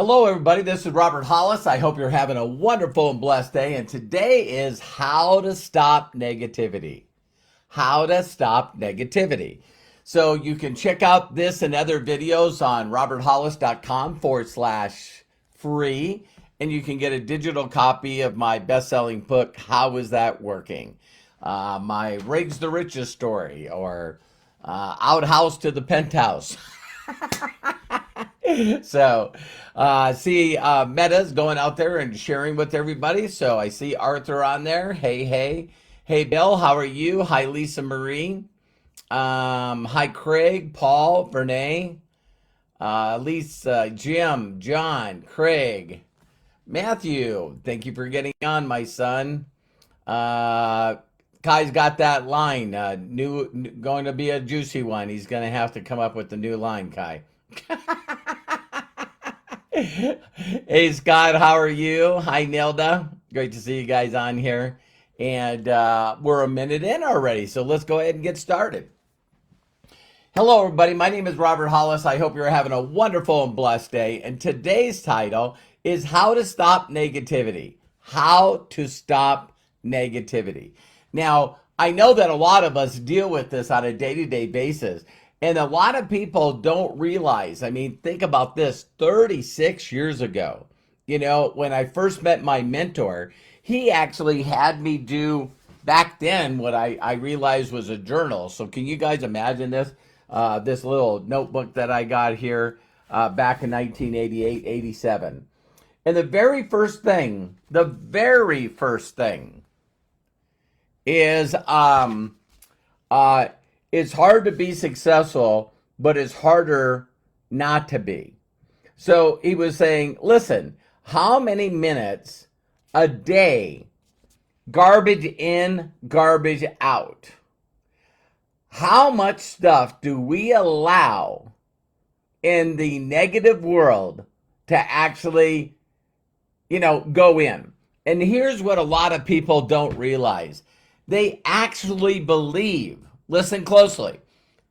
Hello, everybody. This is Robert Hollis. I hope you're having a wonderful and blessed day. And today is how to stop negativity. How to stop negativity. So you can check out this and other videos on roberthollis.com/free. And you can get a digital copy of my best-selling book, How Is That Working? My Riggs the Richest story, or Outhouse to the Penthouse. So, see Meta's going out there and sharing with everybody. So I see Arthur on there. Hey, hey. Hey, Bill, how are you? Hi, Lisa Marie. Hi, Craig, Paul, Vernay, Lisa, Jim, John, Craig, Matthew. Thank you for getting on, my son. Kai's got that line. Going to be a juicy one. He's going to have to come up with the new line, Kai. Hey, Scott, how are you? Hi, Nilda. Great to see you guys on here. And we're a minute in already, so let's go ahead and get started. Hello, everybody. My name is Robert Hollis. I hope you're having a wonderful and blessed day. And today's title is How to Stop Negativity. How to Stop Negativity. Now, I know that a lot of us deal with this on a day-to-day basis. And a lot of people don't realize, I mean, think about this, 36 years ago, when I first met my mentor, he actually had me do back then what I realized was a journal. So can you guys imagine this? This little notebook that I got here back in 1988, 87. And the very first thing is it's hard to be successful, but it's harder not to be. So he was saying, listen, how many minutes a day, garbage in, garbage out? How much stuff do we allow in the negative world to actually, go in? And here's what a lot of people don't realize. They actually believe, listen closely,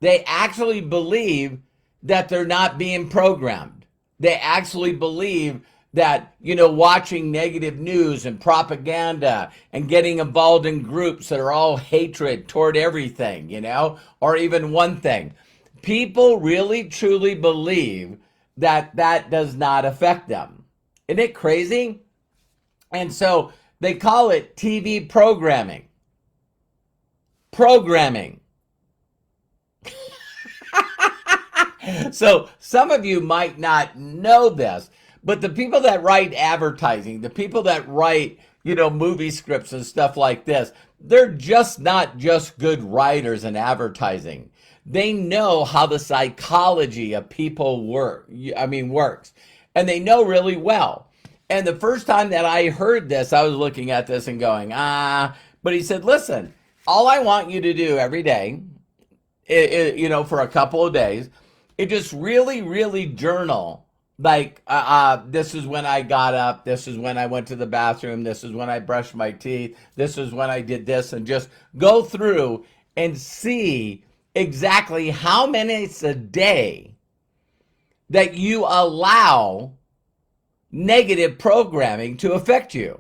they actually believe that they're not being programmed. They actually believe that, watching negative news and propaganda and getting involved in groups that are all hatred toward everything, or even one thing. People really, truly believe that that does not affect them. Isn't it crazy? And so they call it TV programming. So some of you might not know this, but the people that write advertising, the people that write, movie scripts and stuff like this, they're just not just good writers in advertising. They know how the psychology of people works. And they know really well. And the first time that I heard this, I was looking at this and going, but he said, listen, all I want you to do every day, for a couple of days, is just really, really journal. Like, this is when I got up. This is when I went to the bathroom. This is when I brushed my teeth. This is when I did this. And just go through and see exactly how minutes a day that you allow negative programming to affect you.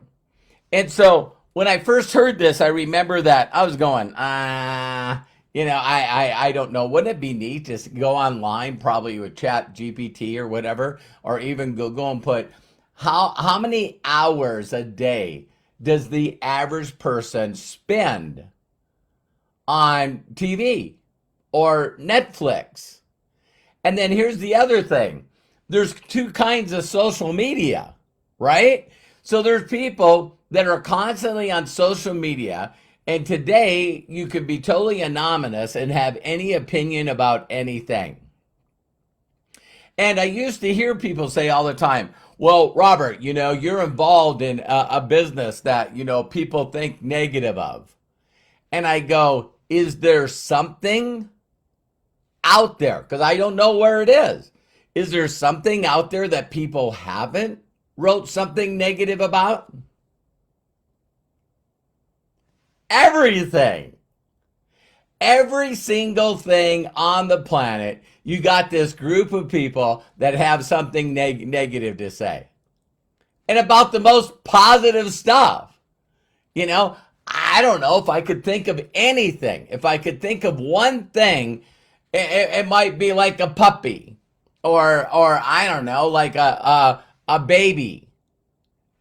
And so when I first heard this, I remember that I was going, I don't know. Wouldn't it be neat to go online, probably with Chat GPT or whatever, or even go and put how many hours a day does the average person spend on TV or Netflix? And then here's the other thing. There's two kinds of social media, right? So there's people that are constantly on social media, and today you could be totally anonymous and have any opinion about anything. And I used to hear people say all the time, well, Robert, you're involved in a business that, people think negative of. And I go, is there something out there? Because I don't know where it is. Is there something out there that people haven't wrote something negative about? Everything. Every single thing on the planet, you got this group of people that have something negative to say. And about the most positive stuff. You know, I don't know if I could think of anything. If I could think of one thing, it might be like a puppy or I don't know, like a baby.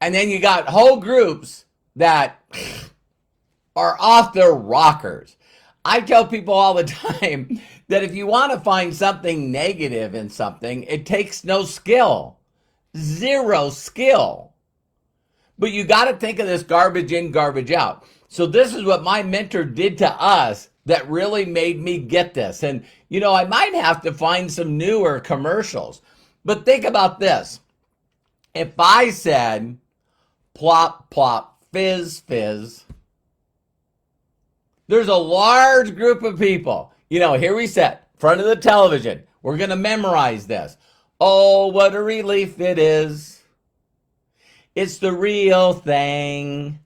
And then you got whole groups that are off their rockers. I tell people all the time that if you want to find something negative in something, it takes no skill, zero skill. But you got to think of this garbage in, garbage out. So this is what my mentor did to us that really made me get this. And, you know, I might have to find some newer commercials. But think about this. If I said, plop, plop, fizz, fizz, there's a large group of people. You know, here we sit, front of the television. We're going to memorize this. Oh, what a relief it is. It's the real thing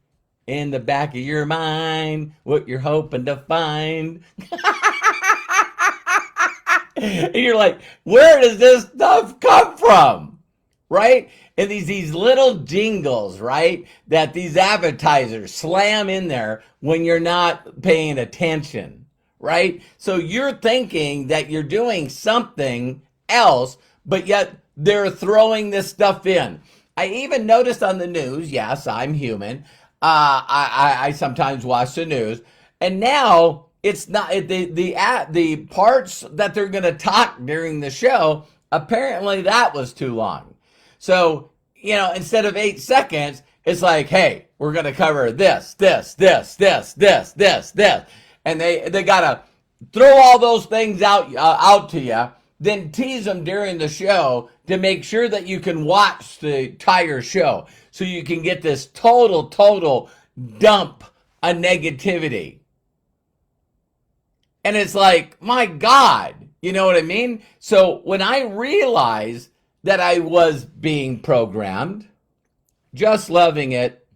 in the back of your mind, what you're hoping to find. And you're like, where does this stuff come from? Right? And these little jingles, right, that these advertisers slam in there when you're not paying attention, right? So you're thinking that you're doing something else, but yet they're throwing this stuff in. I even noticed on the news, yes, I'm human. I sometimes watch the news, and now it's not the parts that they're going to talk during the show. Apparently, that was too long. So, you know, instead of 8 seconds, it's like, hey, we're going to cover this, and they got to throw all those things out to you. Then tease them during the show to make sure that you can watch the entire show so you can get this total dump of negativity. And it's like, my God, you know what I mean? So when I realized that I was being programmed, just loving it,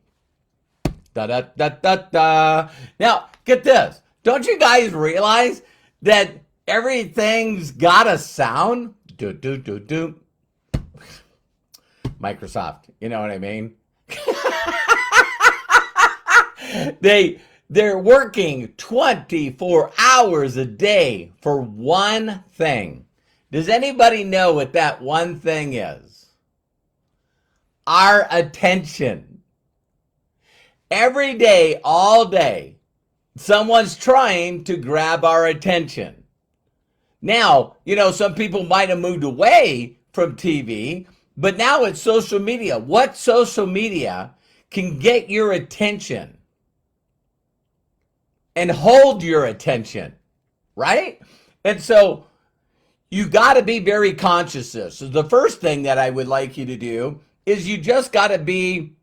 da-da-da-da-da. Now, get this. Don't you guys realize that everything's got a sound? Do. Microsoft, you know what I mean? They're working 24 hours a day for one thing. Does anybody know what that one thing is? Our attention. Every day, all day, someone's trying to grab our attention. Now, you know, some people might have moved away from TV, but now it's social media. What social media can get your attention and hold your attention, right? And so you got to be very conscious of this. So the first thing that I would like you to do is you just got to be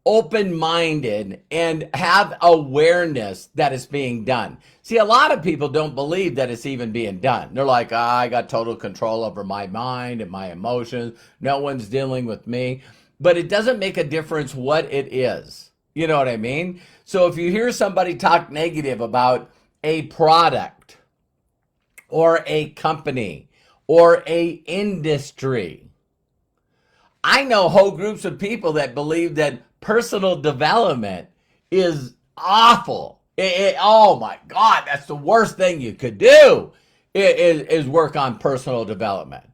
open-minded and have awareness that it's being done. See, a lot of people don't believe that it's even being done. They're like, I got total control over my mind and my emotions. No one's dealing with me. But it doesn't make a difference what it is. You know what I mean? So if you hear somebody talk negative about a product or a company or a industry, I know whole groups of people that believe that personal development is awful. Oh my God, that's the worst thing you could do is work on personal development.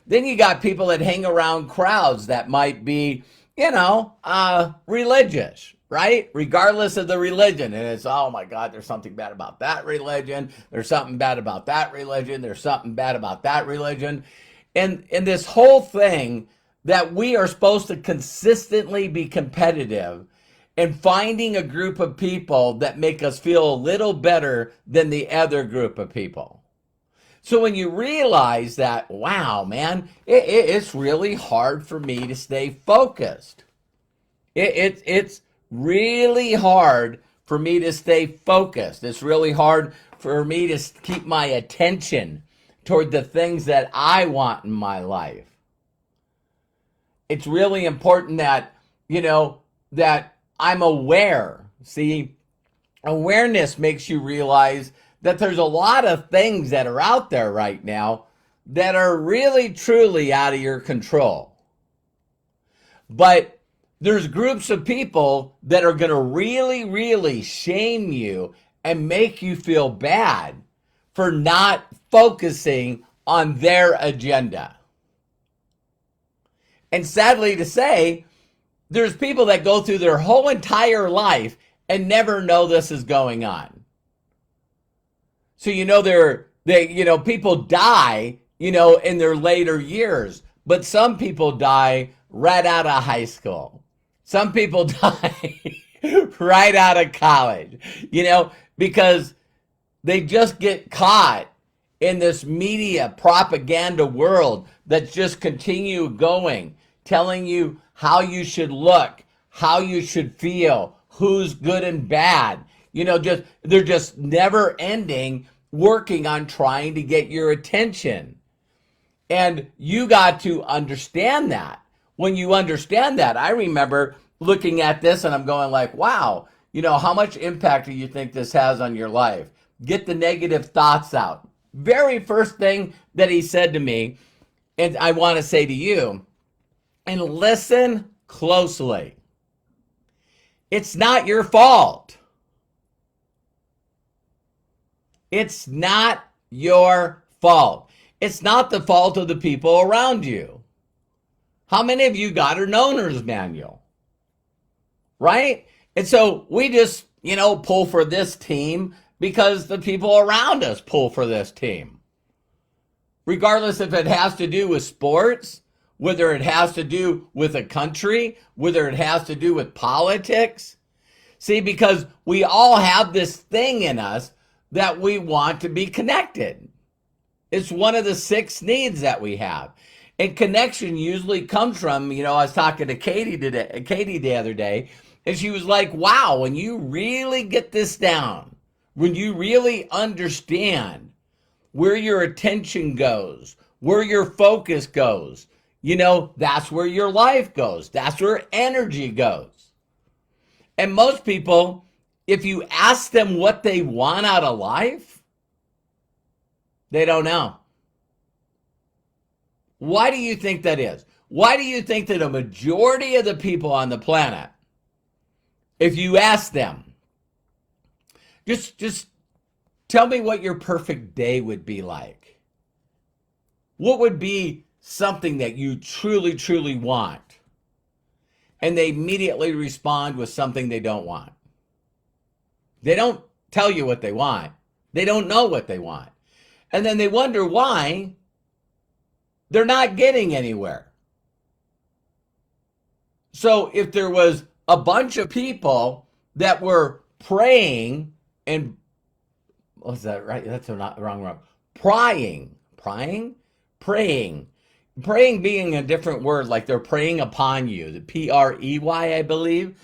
Then you got people that hang around crowds that might be, you know, religious, right? Regardless of the religion. And it's, oh my God, there's something bad about that religion. There's something bad about that religion. There's something bad about that religion. And this whole thing that we are supposed to consistently be competitive and finding a group of people that make us feel a little better than the other group of people. So when you realize that, wow, man, it's really hard for me to stay focused. It's really hard for me to stay focused. It's really hard for me to keep my attention toward the things that I want in my life. It's really important that, you know, that I'm aware. See, awareness makes you realize that there's a lot of things that are out there right now that are really truly out of your control. But there's groups of people that are going to really, really shame you and make you feel bad for not focusing on their agenda. And sadly to say, there's people that go through their whole entire life and never know this is going on. So people die, in their later years, but some people die right out of high school. Some people die right out of college, because they just get caught in this media propaganda world that's just continue going, telling you how you should look, how you should feel, who's good and bad. They're just never ending working on trying to get your attention. And you got to understand that. When you understand that, I remember looking at this and I'm going like, wow, how much impact do you think this has on your life? Get the negative thoughts out. Very first thing that he said to me, and I want to say to you, and listen closely. It's not your fault. It's not your fault. It's not the fault of the people around you. How many of you got an owner's manual? Right? And so we just, pull for this team because the people around us pull for this team. Regardless if it has to do with sports, whether it has to do with a country, whether it has to do with politics. See, because we all have this thing in us that we want to be connected. It's one of the 6 needs that we have. And connection usually comes from, I was talking to Katie the other day, and she was like, wow, when you really get this down, when you really understand where your attention goes, where your focus goes, that's where your life goes. That's where energy goes. And most people, if you ask them what they want out of life, they don't know. Why do you think that is? Why do you think that a majority of the people on the planet, if you ask them, just tell me what your perfect day would be like. What would be something that you truly, truly want? And they immediately respond with something they don't want. They don't tell you what they want. They don't know what they want. And then they wonder why they're not getting anywhere. So if there was a bunch of people that were praying and, what's that, right? That's not wrong. Praying. Praying being a different word, like they're preying upon you, the P-R-E-Y, I believe.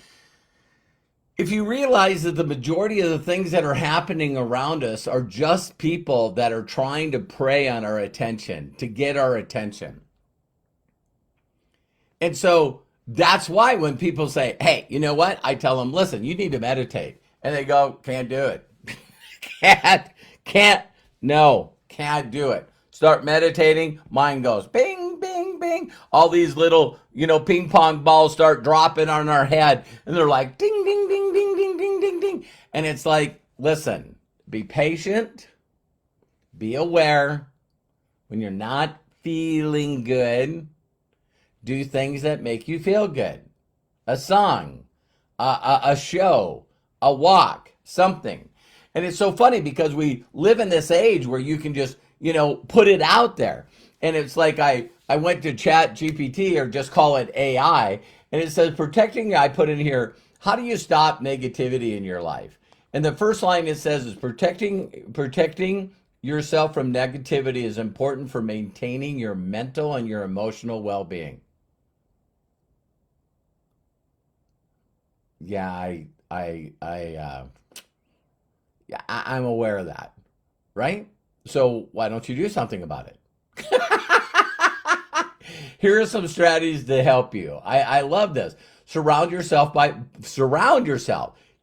If you realize that the majority of the things that are happening around us are just people that are trying to prey on our attention, to get our attention. And so that's why when people say, hey, you know what? I tell them, listen, you need to meditate. And they go, can't do it. can't do it. Start meditating, mind goes bing, bing, bing. All these little, ping pong balls start dropping on our head. And they're like ding, ding, ding, ding, ding, ding, ding, ding. And it's like, listen, be patient, be aware. When you're not feeling good, do things that make you feel good. A song, a show, a walk, something. And it's so funny because we live in this age where you can just, put it out there. And it's like I went to Chat GPT, or just call it AI, and it says I put in here, how do you stop negativity in your life? And the first line it says is protecting yourself from negativity is important for maintaining your mental and your emotional well-being. Yeah, I'm aware of that, right? So why don't you do something about it? Here are some strategies to help you. I love this. Surround yourself.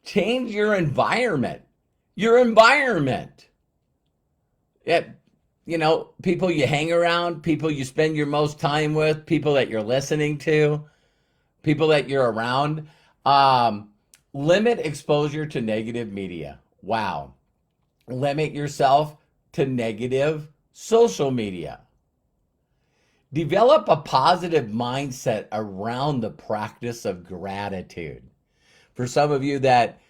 Change your environment. Yeah, people you hang around, people you spend your most time with, people that you're listening to, people that you're around. Limit exposure to negative media. Wow. Limit yourself to negative social media. Develop a positive mindset around the practice of gratitude. For some of you that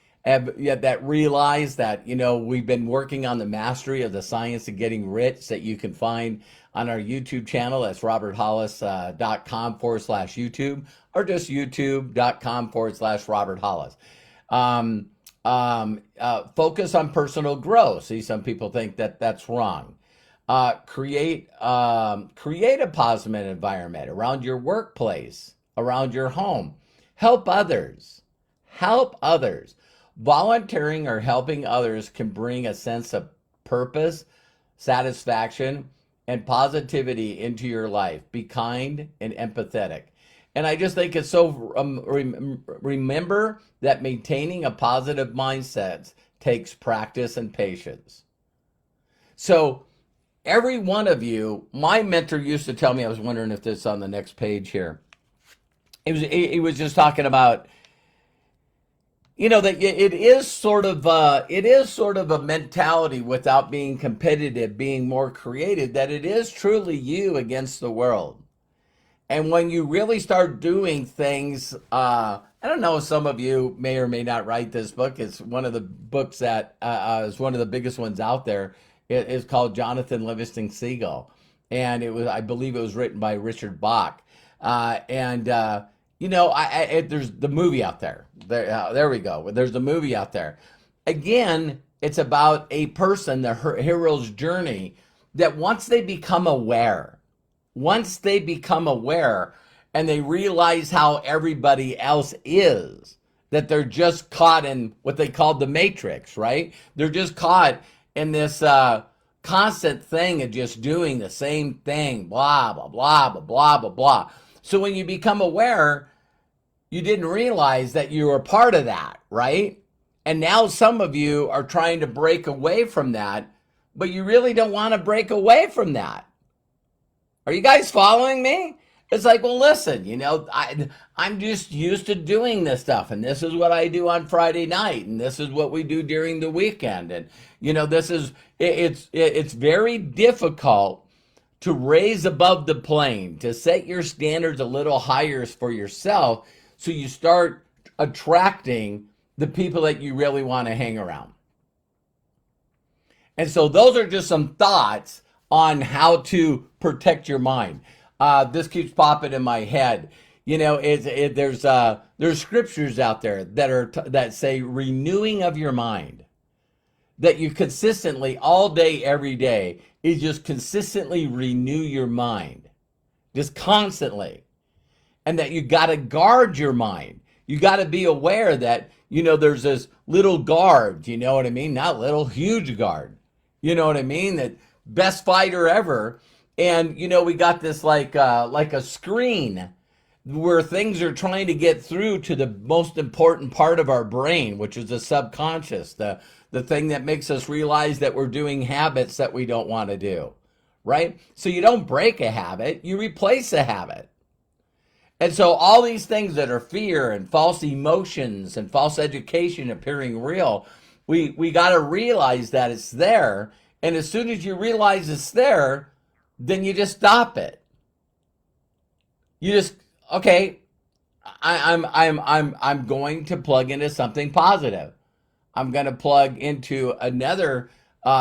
realize that, we've been working on the mastery of the science of getting rich that you can find on our YouTube channel. That's roberthollis.com/YouTube, or just youtube.com/Robert Hollis. Focus on personal growth. See, some people think that that's wrong. Create a positive environment around your workplace, around your home. Help others. Help others. Volunteering or helping others can bring a sense of purpose, satisfaction, and positivity into your life. Be kind and empathetic. And I just think it's so, remember that maintaining a positive mindset takes practice and patience. So every one of my mentor used to tell me, I was wondering if this is on the next page here. He was just talking about, that it is sort of a mentality, without being competitive, being more creative, that it is truly you against the world. And when you really start doing things, I don't know, some of you may or may not write this book. It's one of the books that is one of the biggest ones out there. It is called Jonathan Livingston Seagull. And I believe it was written by Richard Bach. There's the movie out there. There we go. There's the movie out there. Again, it's about a person, the hero's journey, that once they become aware, and they realize how everybody else is, that they're just caught in what they call the matrix, right? They're just caught in this constant thing of just doing the same thing, blah, blah, blah, blah, blah, blah, blah. So when you become aware, you didn't realize that you were part of that, right? And now some of you are trying to break away from that, but you really don't want to break away from that. Are you guys following me? It's like, well, listen, I'm just used to doing this stuff, and this is what I do on Friday night, and this is what we do during the weekend. And, it's very difficult to raise above the plane, to set your standards a little higher for yourself, so you start attracting the people that you really want to hang around. And so those are just some thoughts on how to protect your mind. This keeps popping in my head. There's scriptures out there that say renewing of your mind. That you consistently, all day, every day, is just consistently renew your mind. Just constantly. And that you got to guard your mind. You got to be aware that, there's this little guard, you know what I mean? Not little, huge guard. You know what I mean? That best fighter ever. And, we got this like a screen where things are trying to get through to the most important part of our brain, which is the subconscious, the thing that makes us realize that we're doing habits that we don't want to do, right? So you don't break a habit, you replace a habit. And so all these things that are fear and false emotions and false education appearing real, we got to realize that it's there. And as soon as you realize it's there, then you just stop it. You just, okay, I'm going to plug into something positive. I'm going to plug into another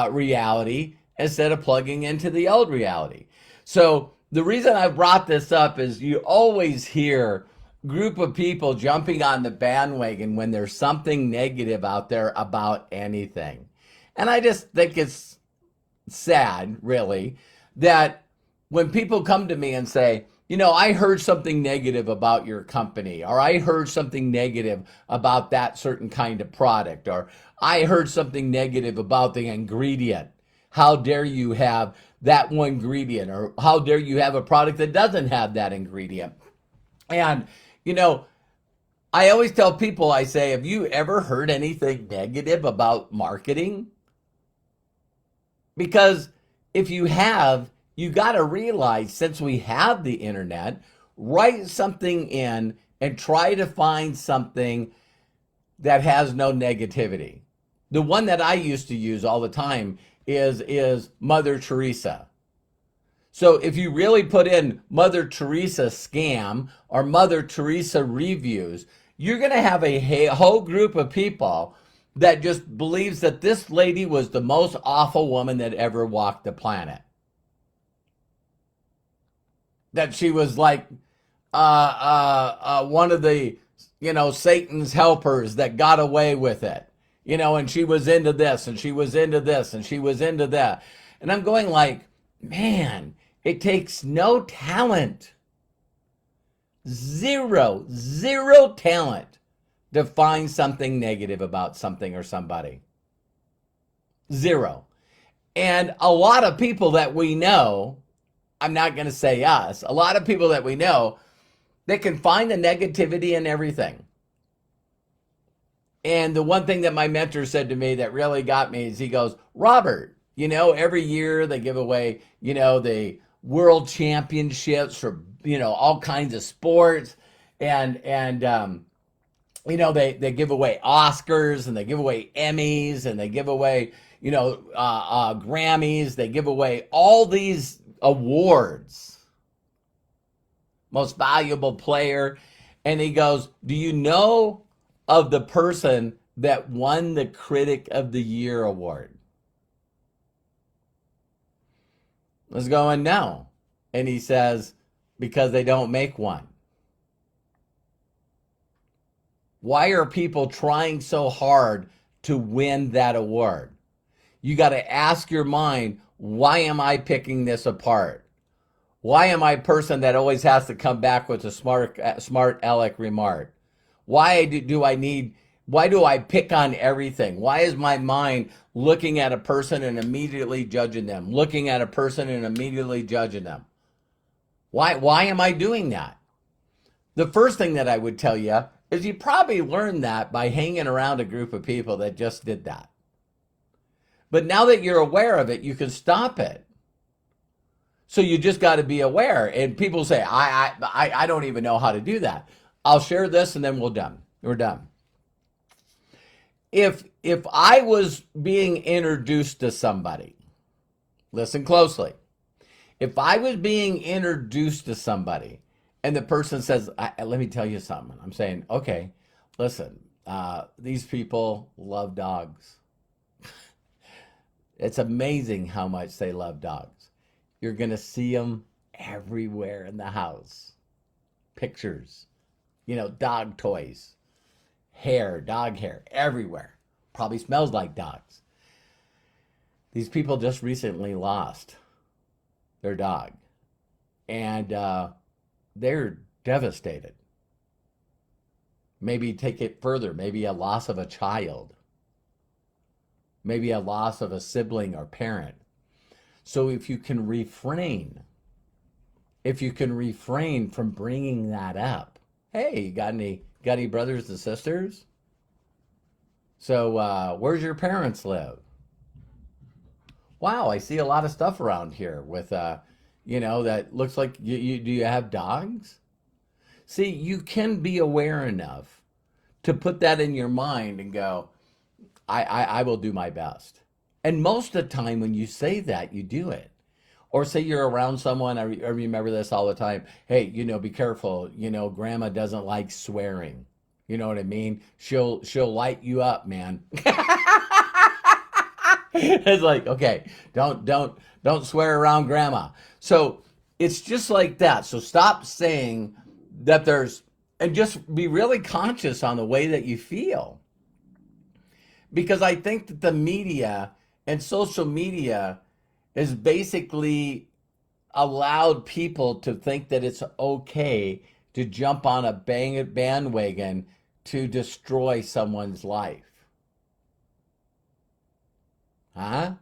reality instead of plugging into the old reality. So the reason I brought this up is you always hear a group of people jumping on the bandwagon when there's something negative out there about anything. And I just think it's sad, really, that when people come to me and say, I heard something negative about your company, or I heard something negative about that certain kind of product, or I heard something negative about the ingredient. How dare you have that one ingredient, or how dare you have a product that doesn't have that ingredient? And, I always tell people, I say, have you ever heard anything negative about marketing? Because if you have, you got to realize since we have the internet, write something in and try to find something that has no negativity. The one that I used to use all the time is Mother Teresa. So if you really put in Mother Teresa scam or Mother Teresa reviews, you're going to have a whole group of people that just believes that this lady was the most awful woman that ever walked the planet. That she was like one of the, Satan's helpers that got away with it. And she was into this and she was into this and she was into that. And I'm going like, man, it takes no talent. Zero talent to find something negative about something or somebody. Zero. And a lot of people that we know, I'm not going to say us, a lot of people that we know, they can find the negativity in everything. And the one thing that my mentor said to me that really got me is he goes, Robert, every year they give away, the world championships for, all kinds of sports. And they give away Oscars and they give away Emmys and they give away, Grammys. They give away all these awards. Most valuable player. And he goes, do you know of the person that won the Critic of the Year award? I was going, no. And he says, because they don't make one. Why are people trying so hard to win that award? You got to ask your mind, why am I picking this apart? Why am I a person that always has to come back with a smart aleck remark? Why do I pick on everything? Why is my mind looking at a person and immediately judging them? Looking at a person and immediately judging them? Why am I doing that? The first thing that I would tell you is you probably learned that by hanging around a group of people that just did that. But now that you're aware of it, you can stop it. So you just got to be aware. And people say, I don't even know how to do that. I'll share this and then we're done. If I was being introduced to somebody, listen closely. If I was being introduced to somebody and the person says, let me tell you something. I'm saying, okay, listen, these people love dogs. It's amazing how much they love dogs. You're going to see them everywhere in the house. Pictures, dog toys, hair, dog hair, everywhere. Probably smells like dogs. These people just recently lost their dog. And they're devastated. Maybe take it further. Maybe a loss of a child. Maybe a loss of a sibling or parent. So if you can refrain from bringing that up, hey, you got any brothers and sisters? So where's your parents live? Wow, I see a lot of stuff around here with, that looks like do you have dogs? See, you can be aware enough to put that in your mind and go, I will do my best. And most of the time when you say that, you do it. Or say you're around someone, I remember this all the time. Hey, be careful. Grandma doesn't like swearing. You know what I mean? She'll light you up, man. It's like, okay, don't swear around grandma. So it's just like that. So stop saying that and just be really conscious on the way that you feel. Because I think that the media and social media has basically allowed people to think that it's okay to jump on a bandwagon to destroy someone's life. Huh?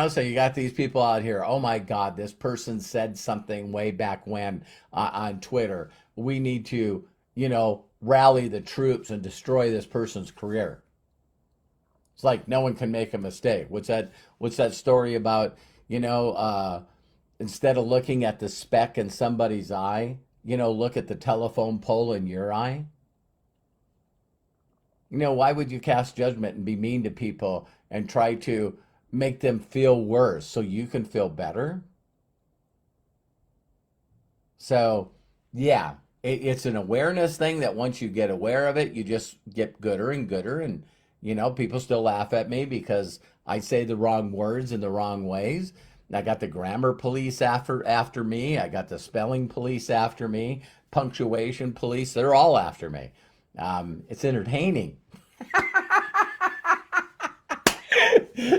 So you got these people out here, oh my God, this person said something way back when on Twitter. We need to, rally the troops and destroy this person's career. It's like no one can make a mistake. What's that story about, You know, instead of looking at the speck in somebody's eye, look at the telephone pole in your eye. Why would you cast judgment and be mean to people and try to make them feel worse so you can feel better? So, yeah, it's an awareness thing that once you get aware of it, you just get gooder and gooder. And, people still laugh at me because I say the wrong words in the wrong ways. I got the grammar police after me. I got the spelling police after me, punctuation police. They're all after me. It's entertaining.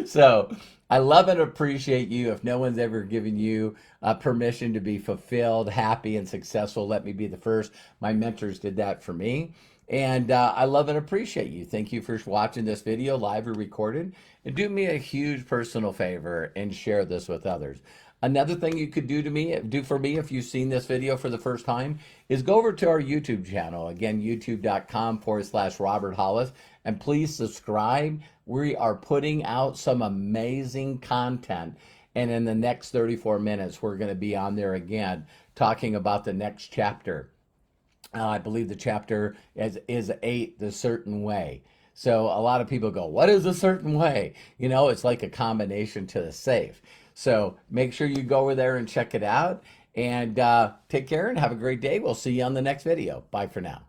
So I love and appreciate you. If no one's ever given you permission to be fulfilled, happy, and successful, let me be the first. My mentors did that for me. And I love and appreciate you. Thank you for watching this video, live or recorded. And do me a huge personal favor and share this with others. Another thing you could do for me if you've seen this video for the first time is go over to our YouTube channel. Again, youtube.com/Robert Hollis. And please subscribe. We are putting out some amazing content. And in the next 34 minutes, we're going to be on there again talking about the next chapter. I believe the chapter is 8, The Certain Way. So a lot of people go, what is a certain way? It's like a combination to the safe. So make sure you go over there and check it out. And take care and have a great day. We'll see you on the next video. Bye for now.